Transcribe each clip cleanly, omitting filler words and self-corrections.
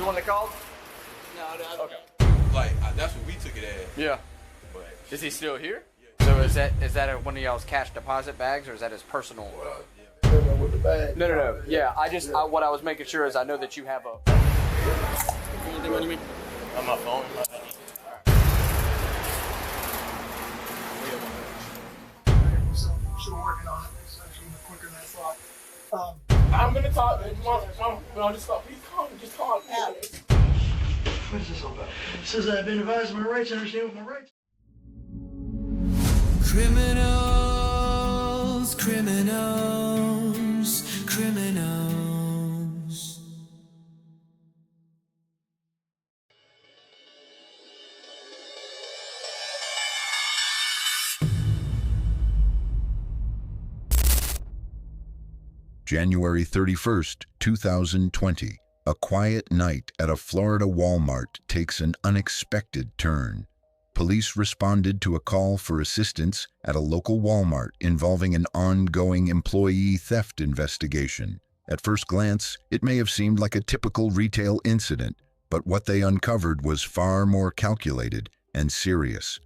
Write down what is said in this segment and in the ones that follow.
You want to call? No, Okay. Like, that's what we took it as. Yeah. But Is he still here? Yeah. So is that one of y'all's cash deposit bags, or is that his personal? With the bag. No. Yeah, what I was making sure is I know that you have a. on my phone. Still working on it. It's actually quicker than I thought. I'm gonna talk. Mom, just talk. Please call me. Just talk. Alex. What is this all about? It says I've been advised of my rights. I understand what my rights. Criminals, criminals, criminals. January 31st, 2020. A quiet night at a Florida Walmart takes an unexpected turn. Police responded to a call for assistance at a local Walmart involving an ongoing employee theft investigation. At first glance, it may have seemed like a typical retail incident, but what they uncovered was far more calculated and serious.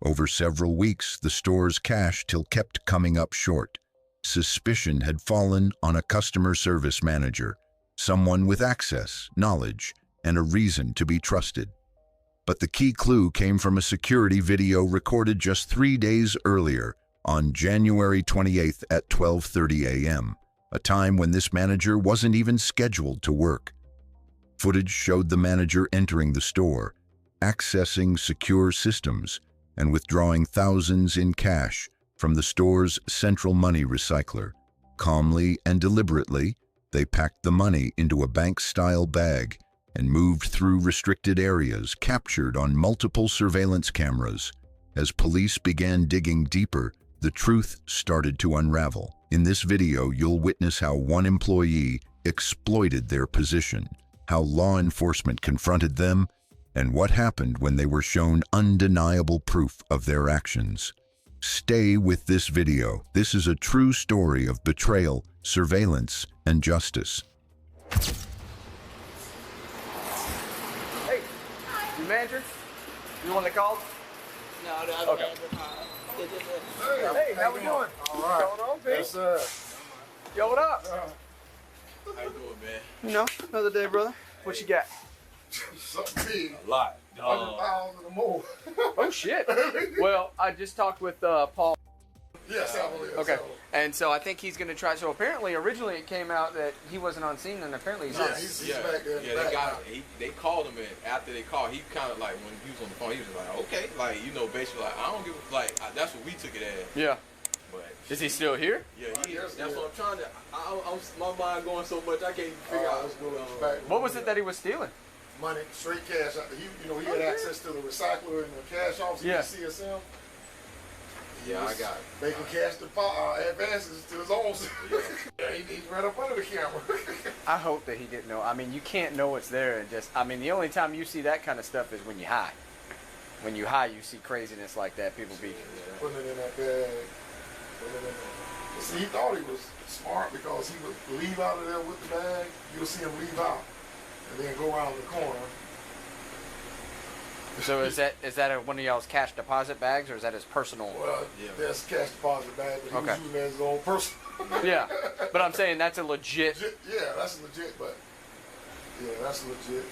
Over several weeks, the store's cash till kept coming up short. Suspicion had fallen on a customer service manager, someone with access, knowledge, and a reason to be trusted. But the key clue came from a security video recorded just 3 days earlier, on January 28th at 12:30 a.m., a time when this manager wasn't even scheduled to work. Footage showed the manager entering the store, accessing secure systems, and withdrawing thousands in cash from the store's central money recycler. Calmly and deliberately, they packed the money into a bank-style bag and moved through restricted areas captured on multiple surveillance cameras. As police began digging deeper, the truth started to unravel. In this video, you'll witness how one employee exploited their position, how law enforcement confronted them, and what happened when they were shown undeniable proof of their actions. Stay with this video. This is a true story of betrayal, surveillance, and justice. Hey, you manager? You want to call? No. Okay. Hey, how we doing? All right. What's going on, Pete? Yes, sir. Yo, what up? how you doing, man? You know, another day, brother. What you got? Something big. A lot. 100 pounds or more. Oh shit. Well, I just talked with Paul. Yes, I believe Okay. so. And so I think he's going to try. So apparently, originally it came out that he wasn't on scene, and apparently he's on. Yeah, he's back there. Yeah, they called him, and after they called, he kind of like, when he was on the phone, he was just like, okay, like, you know, basically like, I don't give a, like, that's what we took it as. Yeah. But Is he still here? yeah, he is. Yes, That's yeah. what I'm trying to. I'm my mind going so much, I can't even figure out what's going on. What was it that he was stealing? Money, straight cash. He had access to the recycler and the cash office. Yeah. CSM. Yeah, I got it. Making cash advances to his own. He's right up under the camera. I hope that he didn't know. I mean, you can't know what's there, and just. I mean, the only time you see that kind of stuff is when you high. When you high, you see craziness like that. People be. Putting it in that bag. Putting it in there. But see, he thought he was smart because he would leave out of there with the bag. You'll see him leave out and then go around the corner. So is that one of y'all's cash deposit bags, or is that his personal? Well, that's cash deposit bag, but he was using it as his own person. Yeah, but I'm saying that's a legit. Yeah, that's legit, but yeah, that's legit.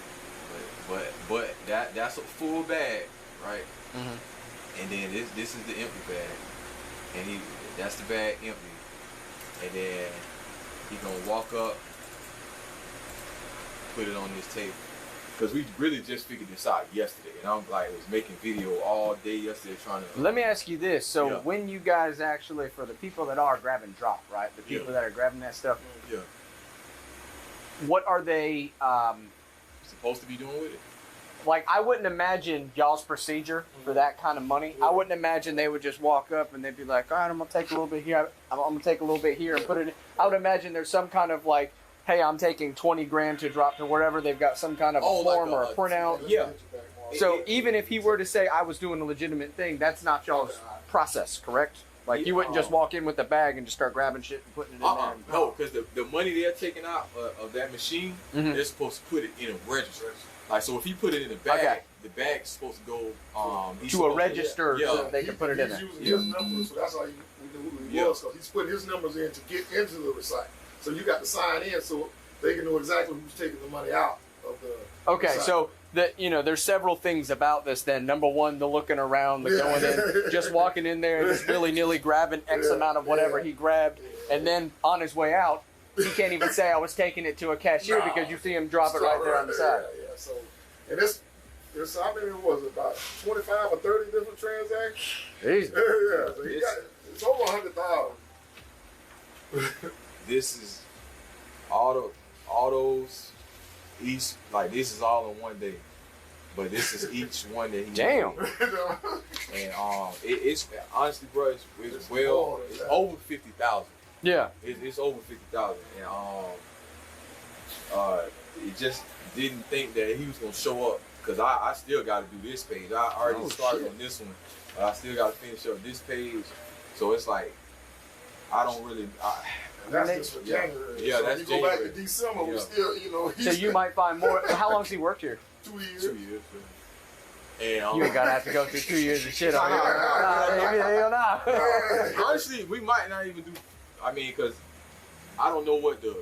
But that's a full bag, right? Mhm. And then this is the empty bag, and that's the bag empty, and then he gonna walk up, put it on this table. Because we really just figured this out yesterday, and I'm like, was making video all day yesterday trying to. Let me ask you this: so Yeah. when you guys actually, for the people that are grab and drop, right? The people Yeah. that are grabbing that stuff, Yeah. what are they? Supposed to be doing with it. Like, I wouldn't imagine y'all's procedure for that kind of money. I wouldn't imagine they would just walk up and they'd be like, all right, I'm gonna take a little bit here. I'm gonna take a little bit here and put it in. I would imagine there's some kind of like, hey, I'm taking 20 grand to drop to wherever. They've got some kind of form or a printout. Yeah. So even if he were to say I was doing a legitimate thing, that's not y'all's process, correct? Like you wouldn't just walk in with the bag and just start grabbing shit and putting it in there. No, because the money they're taking out of that machine, they're supposed to put it in a register. Like, so if he put it in a bag, the bag's supposed to go to a register so that they can put it in there. He's using his numbers, so that's how we knew who he was. Because he's putting his numbers in to get into the recycle. So you got to sign in so they can know exactly who's taking the money out of the recycle. So there's several things about this. Then number one, the looking around, the going in, just walking in there and just willy-nilly grabbing X amount of whatever he grabbed, and then on his way out, he can't even say I was taking it to a cashier because you see him drop it right there on the side. Yeah. So, and this how many was it? About 25 or 30 different transactions. Jeez. So it's over 100,000. This is autos. Each this is all in one day, but this is each one that he. Damn. And it's honestly, bro, it's over 50,000. Yeah. It's over 50,000, and it just didn't think that he was gonna show up because I still got to do this page. I already started on this one. I still got to finish up this page, so it's like I don't really. That's just for January. Yeah, so that's you go back to January. December, we still, So you might find more. How long's he worked here? 2 years. 2 years. And You ain't gotta have to go through 2 years of shit on here. Hell nah. Honestly, we might not even do. I mean, because I don't know what the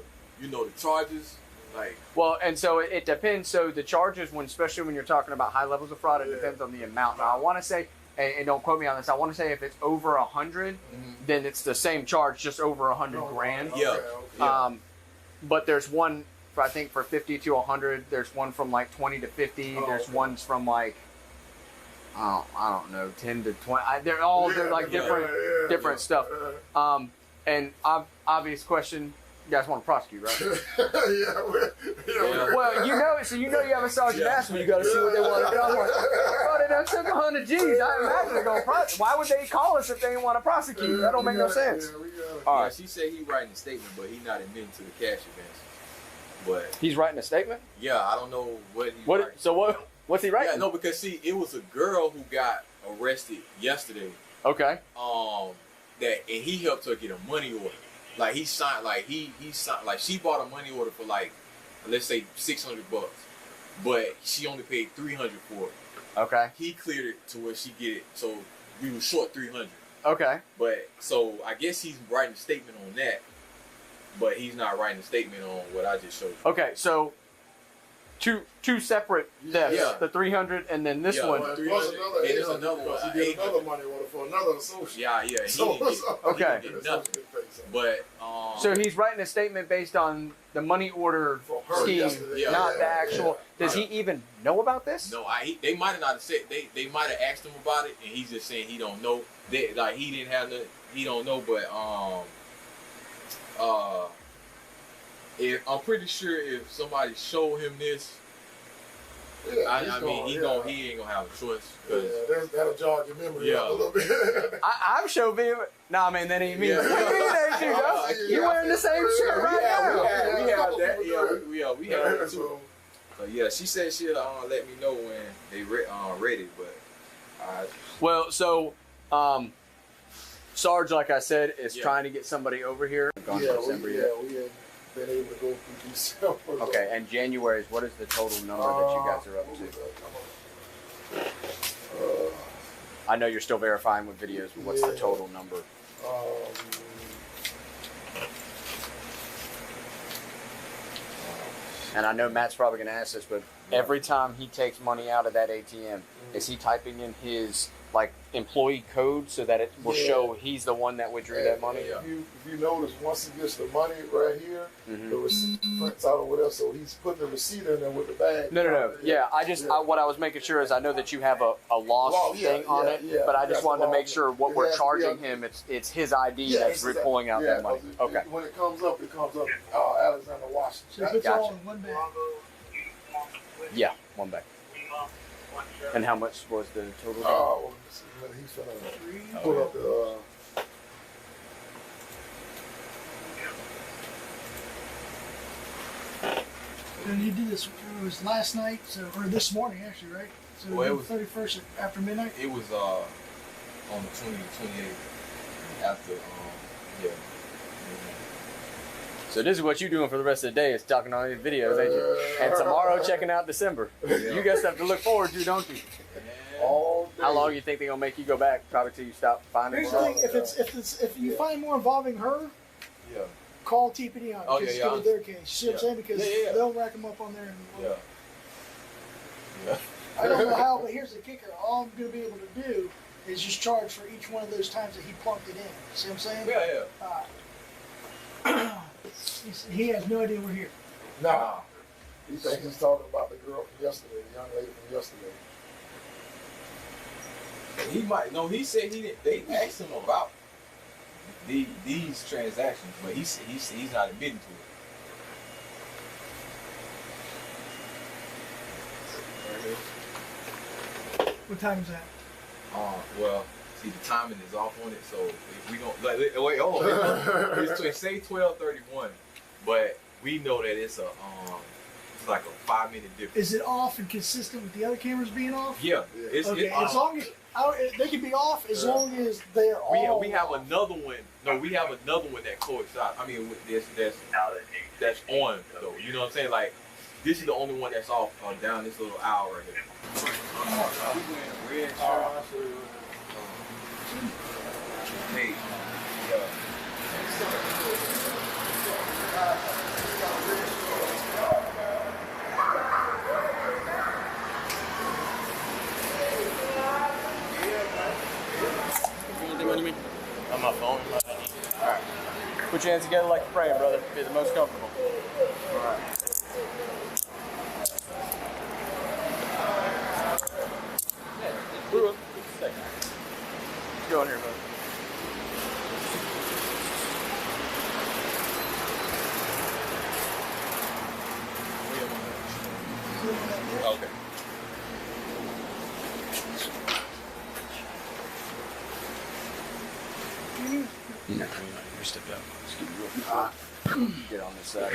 charges like. Well, and so it depends. So the charges, especially when you're talking about high levels of fraud, it depends on the amount. Now I want to say, and don't quote me on this, I want to say if it's over 100, then it's the same charge, just over 100 grand. Yeah. But there's one, I think for 50 to 100. There's one from like 20 to 50. There's ones from like I don't know, 10 to 20. They're like different stuff. And obvious question. You guys want to prosecute, right? Well, you have a sergeant ask me. You got to see what they want to do. I'm like, oh, they done took 100 G's. I imagine they're gonna prosecute. Why would they call us if they didn't want to prosecute? That don't make no sense. All right, she said he writing a statement, but he not admitting to the cash advance. But he's writing a statement. Yeah, I don't know what he. What's he writing? Yeah, no, because see, it was a girl who got arrested yesterday. Okay. And he helped her get a money order. Like he signed, he signed, she bought a money order for let's say $600, but she only paid $300 for it. Okay. He cleared it to where she get it, so we were short $300. Okay. But so I guess he's writing a statement on that, but he's not writing a statement on what I just showed you. Okay, so two separate thefts. Yeah. The 300 and then this one. Well, plus another there's another one. He did another money order for another associate. Yeah. He So- didn't get, Okay. He didn't get nothing. But So he's writing a statement based on the money order For her scheme, yesterday. not the actual. Yeah. Does he even know about this? no, they might have not said they might have asked him about it, and he's just saying he don't know. He didn't have the he don't know, but I'm pretty sure if somebody showed him this. I mean, he ain't gonna have a choice. That'll jog your memory up a little bit. I'm sure being. Nah, man, that ain't me. Yeah. What do you mean that ain't you, dog? You wearing the same shit right now. We have that. Yeah, we have that too. So, So yeah, she said she'll let me know when they ready, but. Well, so Sarge, like I said, is trying to get somebody over here. we ain't been able to go through December. Okay, and January is what is the total number that you guys are up to? I know you're still verifying with videos, but what's the total number? And I know Matt's probably going to ask this, but every time he takes money out of that ATM, is he typing in his employee code so that it will show he's the one that withdrew that money? Yeah. If you notice, once he gets the money right here, the receipt prints out or whatever, so he's putting the receipt in there with the bag. No. Yeah, what I was making sure is I know that you have a loss thing on it, but I just wanted to make sure what we're charging him, it's his ID that's pulling out that money. Okay. When it comes up, Alexander Washington. So if it's all in one bag. Yeah, one bag. And how much was the total? He's gonna pull up the. And he did this. It was last night, or this morning actually, right? So Well, it it was- was 31st after midnight. It was on the 28th. after, yeah. So this is what you're doing for the rest of the day, is talking on these videos, ain't you? And tomorrow checking out December. You got stuff to look forward to, don't you? All day. How long do you think they're gonna make you go back? Probably till you stop finding Here's the stuff. thing: if you find more involving her, Yeah. call TPD on it. Oh, Because yeah, it's yeah. with their case. You see what I'm saying? Because Yeah. they'll rack them up on there. And Yeah. Yeah. I don't know how, but here's the kicker: all I'm going to be able to do is just charge for each one of those times that he plunked it in. See what I'm saying? Yeah. He has no idea we're here. Nah. He thinks he's talking about the girl from yesterday, the young lady from yesterday. He might. No, he said he didn't. They asked him about these transactions, but he's not admitting to it. What time is that? Well, see, the timing is off on it, so if we don't wait, hold on. It's say 12:31, but we know that it's it's like a 5-minute difference. Is it off and consistent with the other cameras being off? Yeah, it's Okay, as long as they can be off, as long as they're all. we have another one. No, we have another one that coincides. I mean, that's on though. You know what I'm saying? Like, this is the only one that's off down this little aisle right here. We wearing red shirt. Hey, Anything on me? On my phone. Alright. Put your hands together like you're praying, brother. Be the most comfortable. Alright. Let's go in here, brother. okay. No, you step out. Get on this side.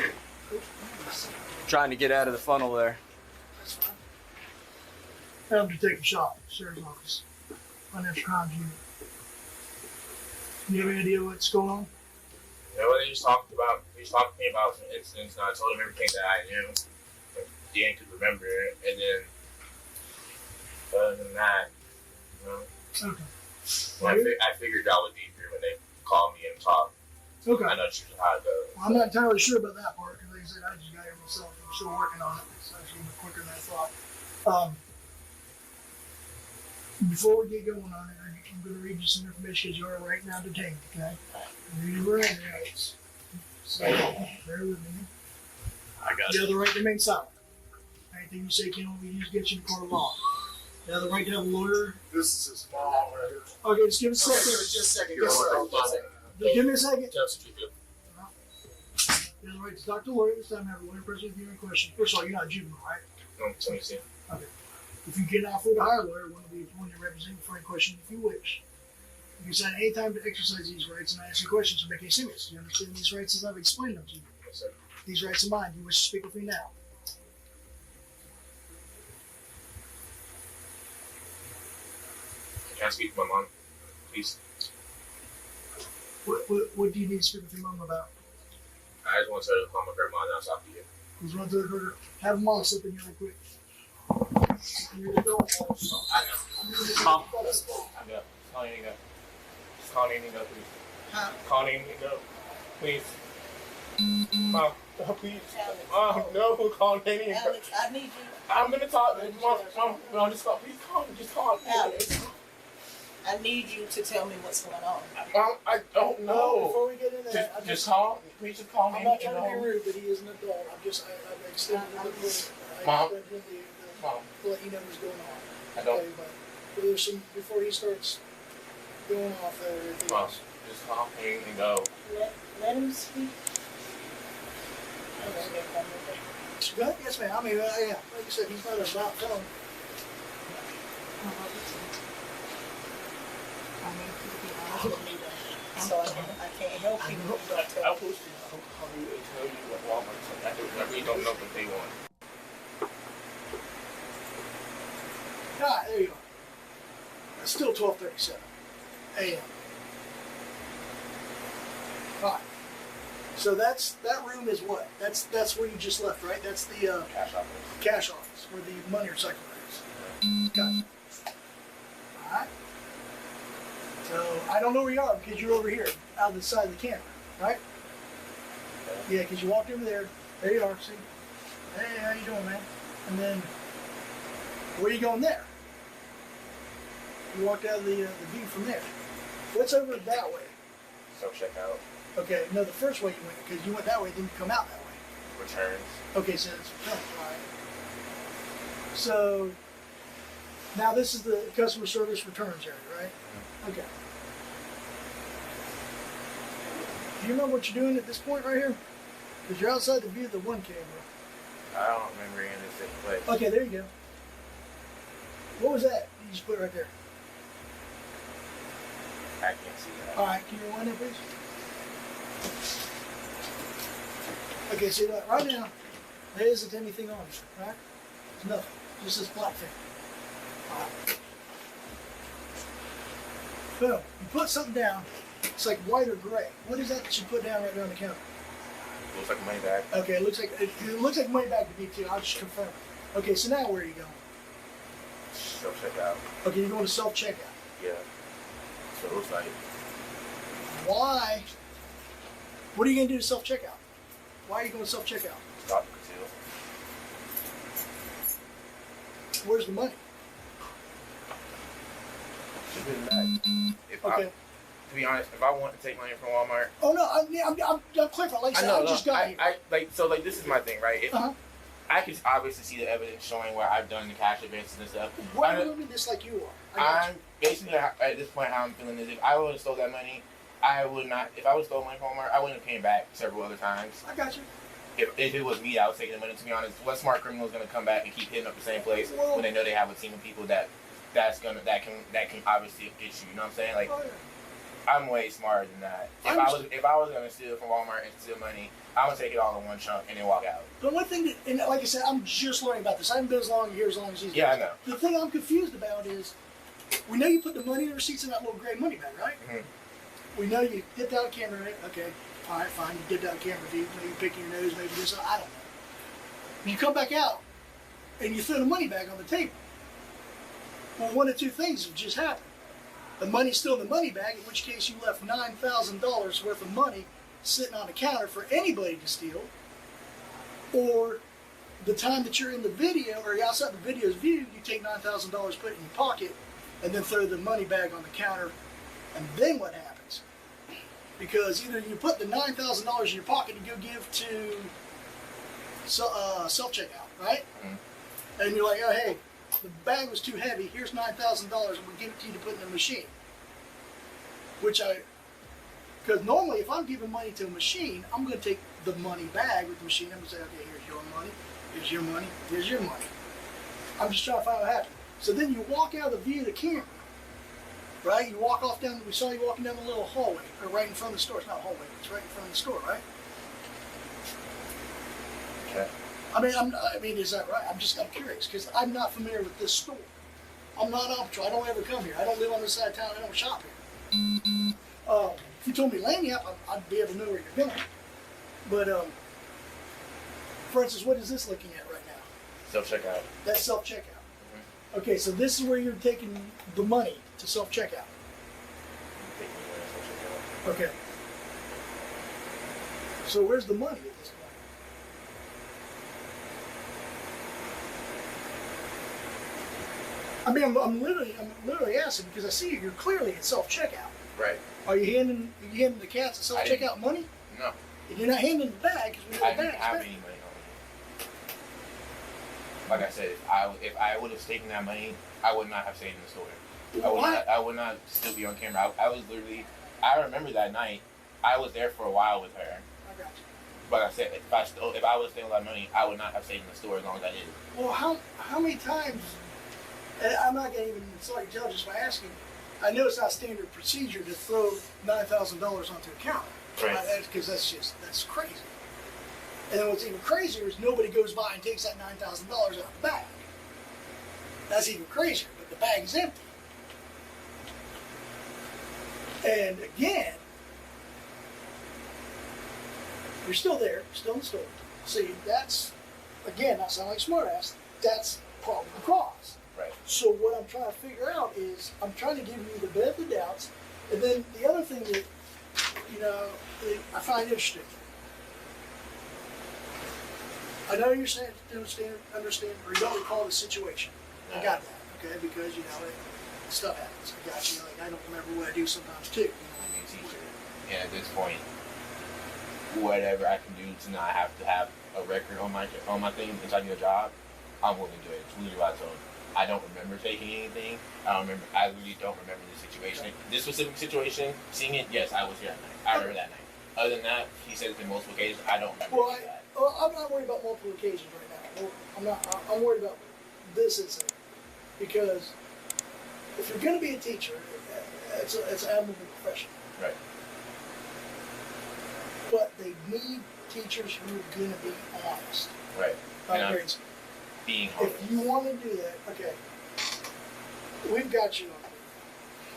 Trying to get out of the funnel there. That's fine. Have to take a shot. Sheriff's office. Financial crimes unit. You have any idea what's going on? Yeah, well, he was talking to me about some incidents, and I told him everything that I knew. But Dan could remember it, and then other than that, you know, Okay. I figured that would be easier when they called me and talked. Okay. I know it's usually how it goes. Well, I'm not entirely sure about that part because, like I said, I just got here myself. I'm still working on it. It's actually quicker than I thought. Before we get going on it, I'm going to read you some information because you are right now detained, okay? I'm reading your rights. So, bear with me. I got You have the right to remain silent. Anything you say can only be used against you in a court of law. You have the right to have a lawyer. This is his mom right here. Okay, just give us a second. Just a second. Yes, sir. Just give me a second. Just You have the right to talk to a lawyer this time. Have a lawyer present with you in question. First of all, you're not a juvenile, right? Let me see. Okay. If you cannot afford to hire a lawyer, one will be appointed to represent you for any question if you wish. You can sign any time to exercise these rights and I answer questions or make any statements. Do you understand these rights as I've explained them to you? Yes, sir. These rights are mine. You wish to speak with me now? Can I speak to my mom, please? What do you need to speak with your mom about? I just want to tell her to call my grandma and I'll talk to you. Let's run through the recorder. Have them all slip in here real quick. Here we go. Mom. I know. Call Annie go. Just call Annie go, please. Huh? Call Annie go. Please. Mom, oh, please. Mom, no, call Annie go. Alex, I need you. I'm gonna talk. Mom, no, just call. Please call me. Just call me. Alex, I need you to tell me what's going on. Mom, I don't No, know. before we get into that, Just call. Please just call me. I'm not trying to be rude, but he is an adult. I've extended the limit. Mom. Mom. To let you know what's going on. I don't. Okay, but there's some, before he starts going off there, everything Mom, else. just call me and go. Let him speak. Good? Yes, ma'am. I mean, yeah, like you said, he's not a loud felon. So I can't help you. I'm supposed to call you and tell you what Walmart's like. I really don't know what they want. Ah, there you go. It's still 12:37 a.m. So that room is what? That's where you just left, right? That's the Cash office. cash office where the money recycler is. Got it. All right. So I don't know where you are because you're over here, out of the side of the camera, right? Yeah, because you walked over there. There you are. See? Hey, how you doing, man? And then where are you going there? You walked out of the view from there. What's over that way? Self-checkout. Okay, no, the first way you went, because you went that way, then you come out that way. Returns. Okay, so it's return, all right. So now this is the customer service returns area, right? Okay. Do you remember what you're doing at this point right here? Because you're outside the view of the one camera. I don't remember any of this taking place. Okay, there you go. What was that? You just put it right there. I can't see that. All right, can you rewind that, please? Okay, see that right now, there isn't anything on it, right? There's nothing, just this black thing. All right. Boom, you put something down, it's like white or gray. What is that you put down right there on the counter? Looks like a money bag. Okay, it looks like money bag to me too. I'll just confirm. Okay, so now where are you going? Self-checkout. Okay, you're going to self-checkout. Yeah. So it looks like. Why? What are you going to do to self-checkout? Why are you going to self-checkout? Stop the conceal. Where's the money? Should be in the bag. If Okay. To be honest, if I want to take money from Walmart, Oh no, I'm clarifying. Like I said, I just got here. I this is my thing, right? If Uh-huh. I can obviously see the evidence showing where I've done the cash advances and stuff. Why are you doing this like you are? I got I'm basically at this point how I'm feeling is if I would have stole that money, I would not. If I would have stolen money from Walmart, I wouldn't have came back several other times. you. I got you. If it was me that was taking the money, to be honest, what smart criminal is going to come back and keep hitting up the same place when they know they have a team of people that can obviously get you? You know what I'm saying? Like, Oh, yeah. I'm way smarter than that. If I was going to steal from Walmart and steal money, I'm going to take it all in one chunk and then walk out. But one thing that, and like I said, I'm just learning about this. I haven't been as long here as long as these Yeah, guys. I know. The thing I'm confused about is, we know you put the money in the receipts in that little gray money bag, right? Mhm. We know you dipped out a camera, right? Okay, all right, fine. You dipped out a camera view. Maybe you're picking your nose, maybe this. I don't know. You come back out, and you throw the money bag on the table. Well, one of two things have just happened. The money's still in the money bag, in which case you left $9,000 worth of money sitting on the counter for anybody to steal. Or the time that you're in the video, or you're outside the video's view, you take $9,000, put it in your pocket, and then throw the money bag on the counter. And then what happens? Because either you put the $9,000 in your pocket to go give to self-checkout, right? Mhm. And you're like, oh, hey, the bag was too heavy. Here's $9,000. We'll give it to you to put in the machine. Because normally if I'm giving money to a machine, I'm going to take the money bag with the machine. I'm going to say, okay, here's your money, here's your money, here's your money. I'm just trying to find what happened. So then you walk out of the view of the camera, right? You walk off down, we saw you walking down the little hallway, or right in front of the store. It's not a hallway, it's right in front of the store, right? Okay. I mean, is that right? I'm curious, because I'm not familiar with this store. I'm not optional. I don't ever come here. I don't live on this side of town. I don't shop here. If you told me Lanyap, I'd be able to know where you're going. But, for instance, what is this looking at right now? Self-checkout. That's self-checkout. Mm-hmm. Okay, so this is where you're taking the money to self-checkout. Okay. So where's the money at this point? I mean, I'm literally asking because I see you're clearly at self-checkout. Right. Are you handing the cats at self-checkout money? No. And you're not handing the bag because we I know the didn't bag's have back. any money on me. Like I said, if I would have taken that money, I would not have stayed in the store. I would not still be on camera. I was literally. I remember that night. I was there for a while with her. I got you. But I said, if I would have stayed with that money, I would not have stayed in the store as long as I did. Well, how many times? And I'm not going to even insult your intelligence by asking. I know it's not standard procedure to throw $9,000 onto a counter. Right. Because that's crazy. And then what's even crazier is nobody goes by and takes that $9,000 out of the bag. That's even crazier, but the bag is empty. And again, You're still there, still in the store. See, that's, again, not sound like smart ass, that's probable cause. Right. So what I'm trying to figure out is, I'm trying to give you the benefit of the doubts, and then the other thing that, you know, that I find interesting. I know you're saying, understand, or you don't recall the situation. I got that, okay, because, you know, stuff happens. I got you, like, I don't remember what I do sometimes too. I'm a teacher, and at this point, whatever I can do to not have to have a record on my thing inside of your job, I'm willing to do it. It's really what I told him. I don't remember taking anything. I really don't remember the situation. This specific situation, seeing it, yes, I was here that night. I remember that night. Other than that, he said it in multiple occasions. I don't remember that. I'm not worried about multiple occasions right now. I'm worried about this incident. Because if you're going to be a teacher, it's an admirable profession. Right. But they need teachers who are going to be honest. Right. About grades. Being honest. If you want to do that, okay, we've got you on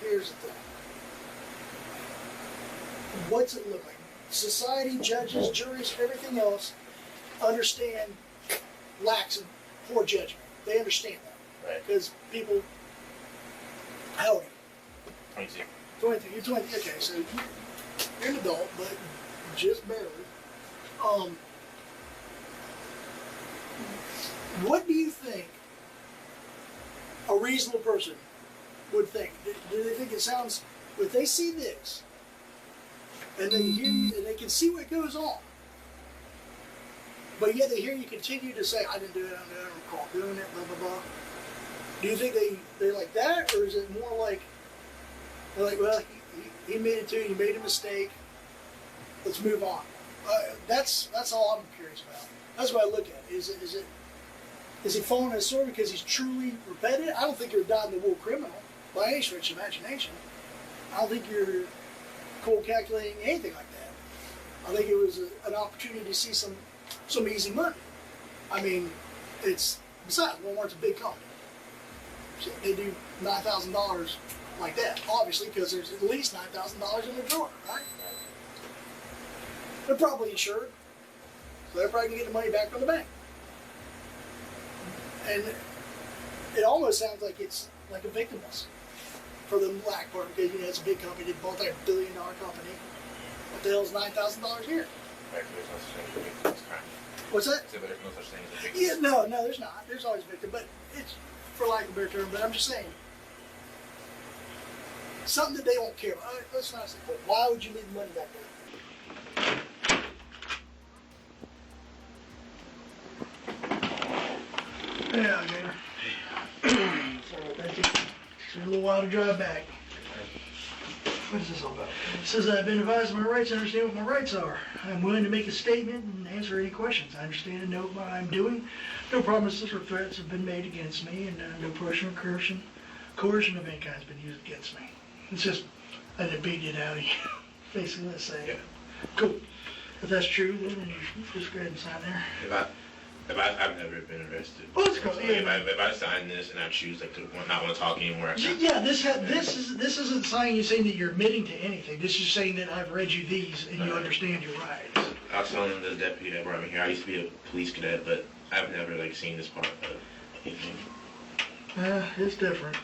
here. Here's the thing. What's it look like? Society, judges, juries, everything else understand lacks in poor judgment. They understand that. Right. Because people, how old are you? 22. 23. You're 20. Okay, so you're an adult, but just barely. What do you think a reasonable person would think? Do they think it sounds, if they see this, and they hear you, and they can see what goes on, but yet they hear you continue to say, I didn't do it, I don't recall doing it, blah, blah, blah. Do you think they like that, or is it more like, they're like, well, he made it too, he made a mistake, let's move on? That's all I'm curious about. That's what I look at. Is he falling his sword because he's truly repentant? I don't think you're a dyed-in-the-wool criminal by any stretch of imagination. I don't think you're cold calculating anything like that. I think it was an opportunity to see some easy money. I mean, besides, Walmart's a big company. So they do $9,000 like that, obviously, because there's at least $9,000 in the drawer, right? They're probably insured, so they're probably going to get the money back from the bank. And it almost sounds like it's like a victimless for the black part, because, you know, it's a big company, they bought like $1 billion company. What the hell is $9,000 here? Right, there's no such thing as a victim. It's crime. What's that? So there's no such thing as a victim. Yeah, no, there's not. There's always a victim, but it's, for lack of a better term, but I'm just saying, something that they won't care about. Let's not say, well, why would you leave the money back there? Yeah, Gator. Sorry, thank you. It's a little while to drive back. What is this all about? It says I've been advised of my rights and understand what my rights are. I'm willing to make a statement and answer any questions. I understand and know what I'm doing. No promises or threats have been made against me, and no pressure or coercion of any kind has been used against me. It's just, I didn't beat it out of you. Basically, let's say. Yeah. Cool. If that's true, then you just go ahead and sign there. I've never been arrested. Well, it's cool. So Yeah, if I sign this and I choose like to not want to talk anymore, yeah, this isn't saying that you're admitting to anything. This is saying that I've read you these and you understand your rights. I was telling the deputy that brought me here. I used to be a police cadet, but I've never like seen this part of anything. It's different.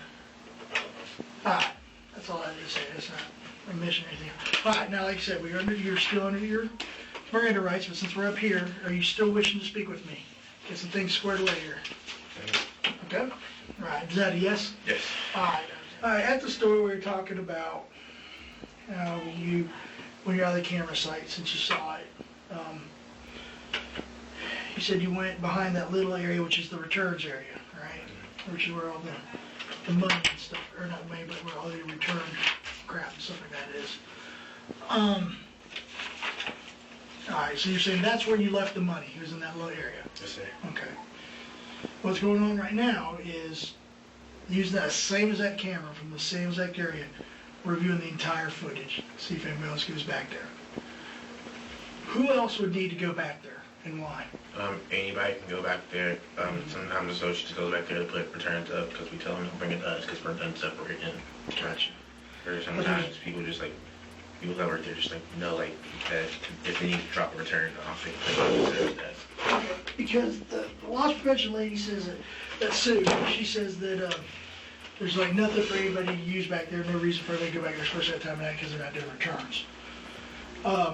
Alright, that's all I had to say. That's not a mission or anything. Alright, now like I said, you're still under your Miranda rights, but since we're up here, are you still wishing to speak with me? Get some things squared away here. Okay? Alright, is that a yes? Yes. Alright, at the store we were talking about when you're out of the camera sight, since you saw it. You said you went behind that little area, which is the returns area, right? Which is where all the money and stuff, or not money, but where all the return crap and stuff like that is. Alright, so you're saying that's where you left the money, it was in that little area? Yes, sir. Okay. What's going on right now is use that same exact camera from the same exact area, reviewing the entire footage, see if anybody else goes back there. Who else would need to go back there and why? Anybody can go back there. Sometimes associates go back there to put returns up because we tell them to bring it to us because we're done separating. Gotcha. Or sometimes people just like people that work there just like know like that if they need to drop a return off, they can put it on the desk. Because the loss prevention lady says that Sue, she says that there's like nothing for anybody to use back there, no reason for anybody to go back there, especially at that time of night because they're not doing returns.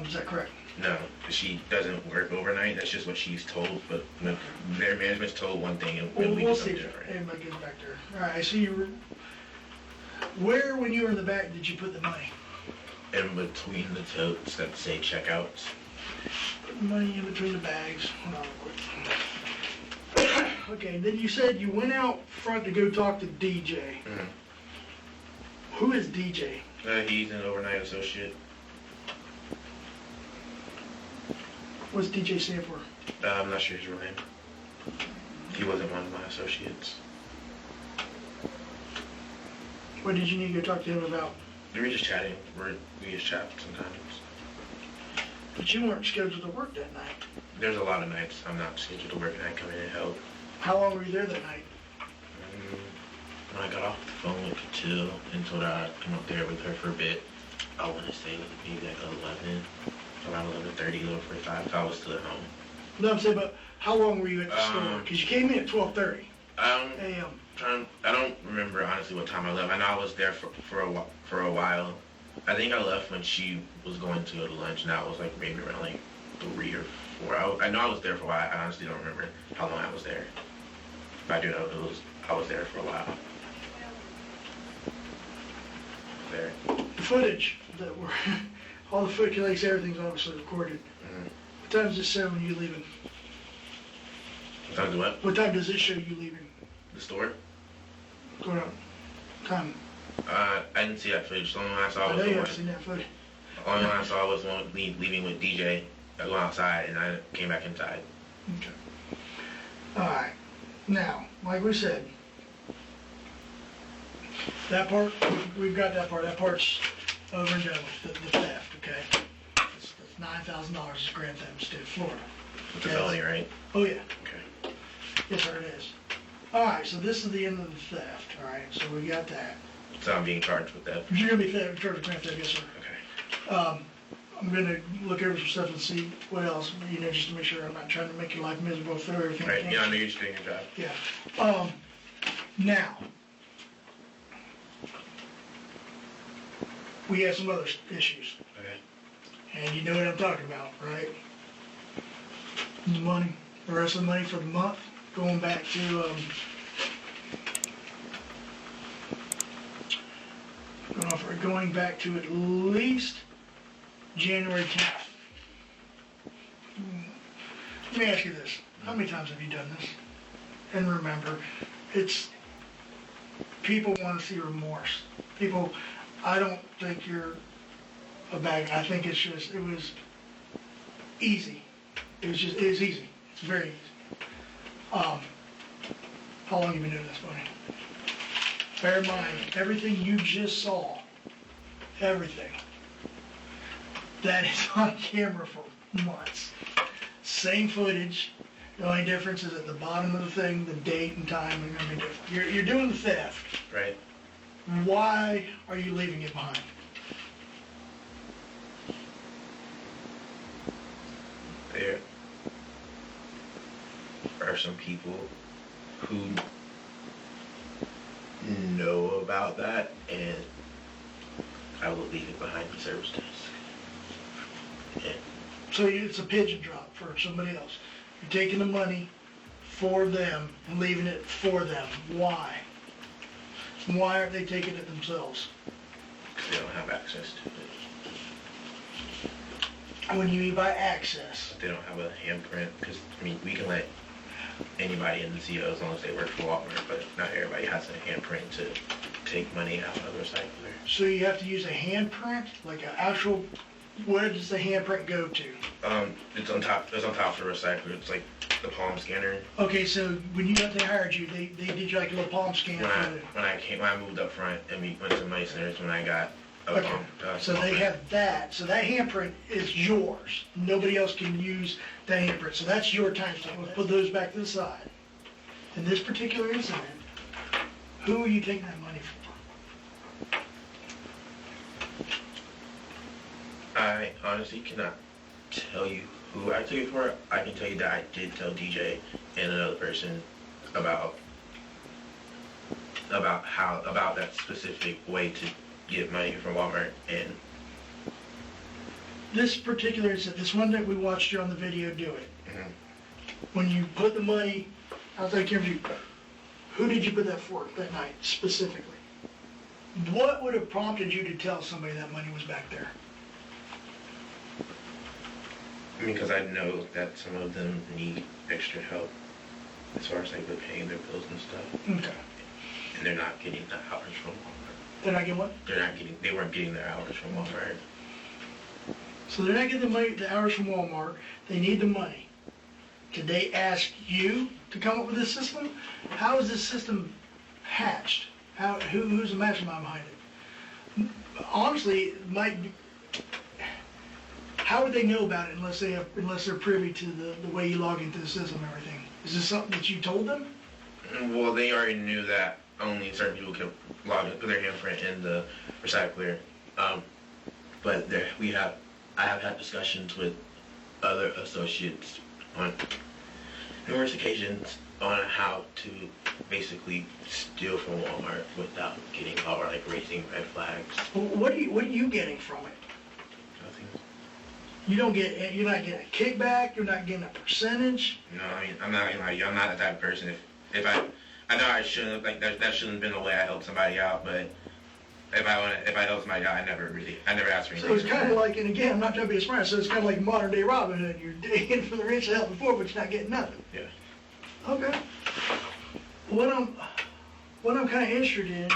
Is that correct? No, she doesn't work overnight. That's just what she's told. But their management's told one thing, and we We'll do see something if different. anybody goes back there. All right, so where, when you were in the back, did you put the money? In between the totes that say checkouts. Put the money in between the bags. Hold on real quick. Okay, then you said you went out front to go talk to DJ. Mm-hmm. Who is DJ? He's an overnight associate. What's DJ stand for? I'm not sure his real name. He wasn't one of my associates. What did you need to go talk to him about? We were just chatting. We just chat sometimes. But you weren't scheduled to work that night. There's a lot of nights I'm not scheduled to work and I come in and help. How long were you there that night? When I got off the phone with Katil and told her I'd come up there with her for a bit, I want to say maybe like 11, around 11:30, 11:45, I was still at home. No, I'm saying, but how long were you at the store? Because you came in at 12:30 a.m. I don't remember honestly what time I left. I know I was there for a while. I think I left when she was going to go to lunch, and that was like maybe around like 3 or 4. I know I was there for a while. I honestly don't remember how long I was there. But I do know I was there for a while. There. The footage that were, all the footage, like everything's obviously recorded. Mm-hmm. What time does it show when you leaving? What time do what? What time does it show you leaving? The store? Going out. Time. I didn't see that footage. The only one I saw I was know the you one. haven't seen that footage. The only one I saw was one leaving with DJ. I went outside and I came back inside. Okay. All right. Now, like we said, that part, we've got that part. That part's over and done with, the theft, okay? It's $9,000 is grand theft in the state of Florida. It's a felony, right? Oh, yeah. Okay. Yes, sir, it is. All right, so this is the end of the theft, all right? So we got that. So I'm being charged with that. You're gonna be charged with grand theft, yes, sir. Okay. I'm gonna look over some stuff and see what else, just to make sure I'm not trying to make your life miserable, throw everything. Right. Yeah, I know you're just doing your job. Yeah. Now, we have some other issues, Okay. and you know what I'm talking about, right? The money, the rest of the money for the month, going back to, going back to at least January 10th. Let me ask you this. How many times have you done this? And remember, people want to see remorse. People, I don't think you're a bad guy. I think it was easy. It was easy. It's very easy. How long have you been doing this, buddy? Bear in mind, everything you just saw, everything, that is on camera for months. Same footage. The only difference is at the bottom of the thing, the date and time are going to be different. You're doing the theft. Right. Why are you leaving it behind? There are some people who know about that, and I will leave it behind the service desk. Yeah. So it's a pigeon drop for somebody else. You're taking the money for them and leaving it for them. Why? Why aren't they taking it themselves? Because they don't have access to it. When you mean by access? They don't have a handprint, because, we can let anybody in the CO as long as they work for Walmart, but not everybody has a handprint to take money out of the recycler. So you have to use a handprint, like an actual, where does the handprint go to? It's on top of the recycler. It's like the palm scanner. Okay, so when they hired you, they did you like a little palm scan? When I moved up front and we went to Money Centers, when I got a Okay, palm. so they have that. So that handprint is yours. Nobody else can use that handprint. So that's your timestamp. We'll put those back to the side. In this particular incident, who are you taking that money for? I honestly cannot tell you who I took it for. I can tell you that I did tell DJ and another person about that specific way to get money from Walmart. And This particular incident, this one that we watched you on the video do it. When you put the money outside the camera, who did you put that for that night specifically? What would have prompted you to tell somebody that money was back there? because I know that some of them need extra help as far as like with paying their bills and stuff. Okay. And they're not getting the hours from Walmart. They're not getting what? They weren't getting their hours from Walmart. So they're not getting the money, the hours from Walmart. They need the money. Did they ask you to come up with this system? How is this system hatched? Who's the mastermind behind it? Honestly, it might be, how would they know about it unless they're privy to the way you log into the system and everything? Is this something that you told them? Well, they already knew that only certain people can log in, put their handprint in the recycler. But I have had discussions with other associates on numerous occasions on how to basically steal from Walmart without getting caught or like raising red flags. What are you getting from it? Nothing. You're not getting a kickback. You're not getting a percentage. No, I mean, I'm not gonna lie to you. I'm not that type of person. If I know I shouldn't, like, that shouldn't have been the way I helped somebody out, but if I help somebody out, I never asked for anything. So it's kind of like, and again, I'm not trying to be a smart, so it's kind of like modern day Robin Hood. You're digging for the rich to help the poor, but you're not getting nothing. Yeah. Okay. What I'm kind of interested in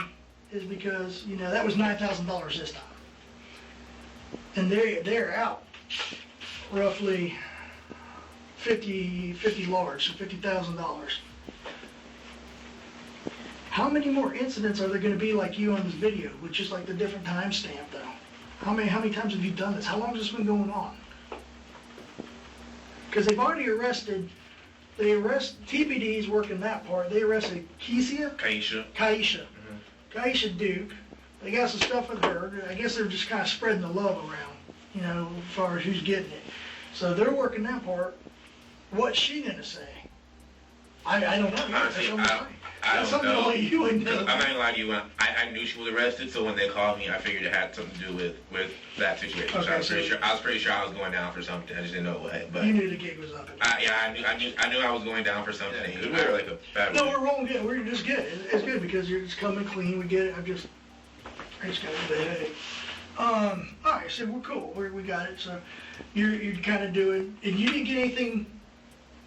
is because, that was $9,000 this time. And they're out roughly 50 large, so $50,000. How many more incidents are there going to be like you on this video, with just like the different timestamp though? How many times have you done this? How long has this been going on? Because they've already arrested, TPD's working that part. They arrested Kaisha. Mm-hmm. Kaisha Duke. They got some stuff with her. I guess they're just kind of spreading the love around, as far as who's getting it. So they're working that part. What's she going to say? I don't know. Honestly, I don't something know. Only you would know. I'm not gonna lie to you. I knew she was arrested, so when they called me, I figured it had something to do with that situation. Okay, so I was pretty sure I was going down for something. I just didn't know what. But You knew the gig was up. I knew I was going down for something. It was like a bad. No, we're rolling good. We're just good. It's good because you're just coming clean. We get it. I just got a bit of headache. All right, so we're cool. We got it. So you're kind of doing, and you didn't get anything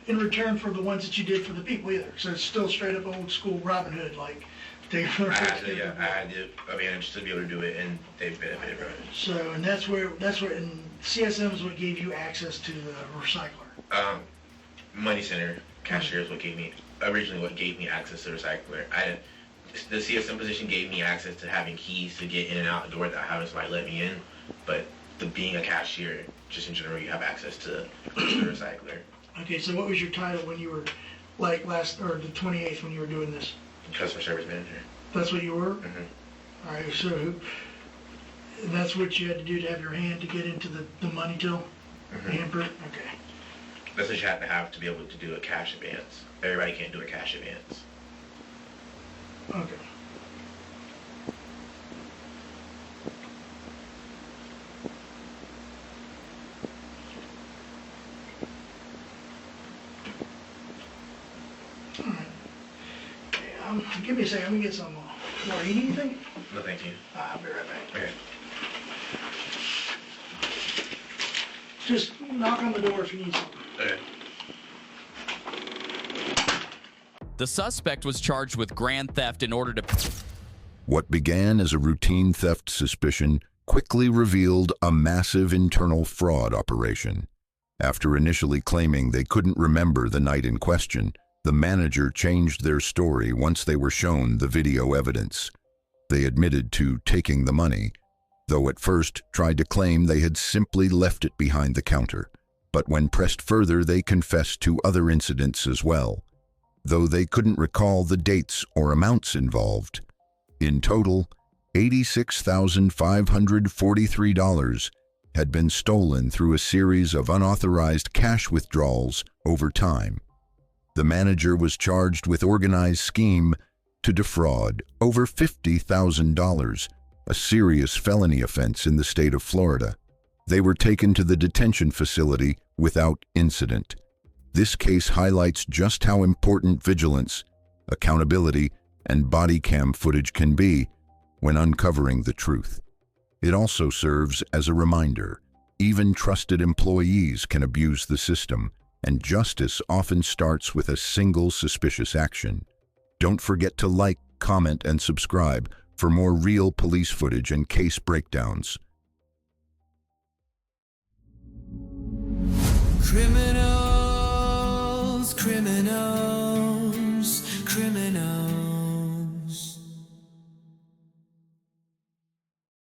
in return for the ones that you did for the people either. So it's still straight up old school Robin Hood, like take it from the I had the advantage to be able to do it, and they benefited from it. So, and that's where, and CSM is what gave you access to the recycler. Money Center cashier is what gave me access to the recycler. The CSM position gave me access to having keys to get in and out the door without having somebody let me in, but being a cashier, just in general, you have access to the recycler. Okay, so what was your title when you were, like the 28th when you were doing this? Customer service manager. That's what you were? Mm-hmm. All right, so that's what you had to do to have your hand to get into the money till? Mm-hmm. Handprint? Okay. That's what you have to be able to do a cash advance. Everybody can't do a cash advance. Okay. Give me a second, let me get some more. You need anything? No, thank you. I'll be right back. Okay. Just knock on the door if you need something. Okay. The suspect was charged with grand theft in order to... What began as a routine theft suspicion quickly revealed a massive internal fraud operation. After initially claiming they couldn't remember the night in question, the manager changed their story once they were shown the video evidence. They admitted to taking the money, though at first tried to claim they had simply left it behind the counter. But when pressed further, they confessed to other incidents as well, though they couldn't recall the dates or amounts involved. In total, $86,543 had been stolen through a series of unauthorized cash withdrawals over time. The manager was charged with organized scheme to defraud over $50,000, a serious felony offense in the state of Florida. They were taken to the detention facility without incident. This case highlights just how important vigilance, accountability, and body cam footage can be when uncovering the truth. It also serves as a reminder, even trusted employees can abuse the system, and justice often starts with a single suspicious action. Don't forget to like, comment, and subscribe for more real police footage and case breakdowns. Criminal